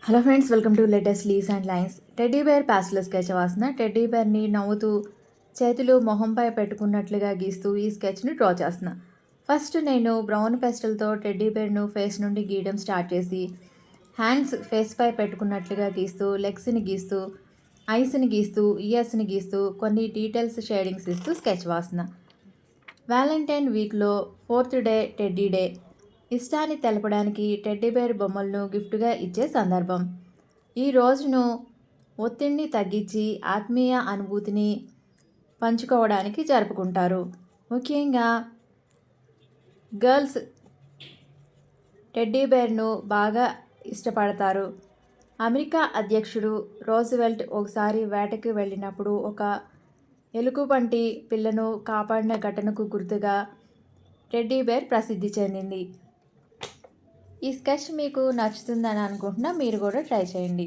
Hello friends, welcome to latest leaves and lines. Teddy bear pastel sketch వాసిన teddy బేర్ని నవ్వుతూ చేతులు మొహంపై పెట్టుకున్నట్లుగా గీస్తూ ఈ స్కెచ్ని డ్రా చేస్తున్నా. ఫస్ట్ నేను బ్రౌన్ పెస్టల్తో టెడ్డీ బేర్ను ఫేస్ నుండి గీయడం స్టార్ట్ చేసి హ్యాండ్స్ ఫేస్పై పెట్టుకున్నట్లుగా గీస్తూ లెగ్స్ని గీస్తూ ఐస్ని గీస్తూ ఇయర్స్ని గీస్తూ కొన్ని డీటెయిల్స్ షేడింగ్స్ ఇస్తూ స్కెచ్ వాసిన. వ్యాలంటైన్ వీక్లో 4th డే టెడ్డీ డే. ఇష్టాన్ని తెలపడానికి టెడ్డీ బేర్ బొమ్మలను గిఫ్ట్గా ఇచ్చే సందర్భం. ఈ రోజును ఒత్తిడిని తగ్గించి ఆత్మీయ అనుభూతిని పంచుకోవడానికి జరుపుకుంటారు. ముఖ్యంగా గర్ల్స్ టెడ్డీ బేర్ను బాగా ఇష్టపడతారు. అమెరికా అధ్యక్షుడు రోజ్వెల్ట్ ఒకసారి వేటకు వెళ్ళినప్పుడు ఒక ఎలుగుబంటి పిల్లను కాపాడిన ఘటనకు గుర్తుగా టెడ్డీ బేర్ ప్రసిద్ధి చెందింది. ఈ స్కెచ్ మీకు నచ్చుతుందని అనుకుంటున్నా. మీరు కూడా ట్రై చేయండి.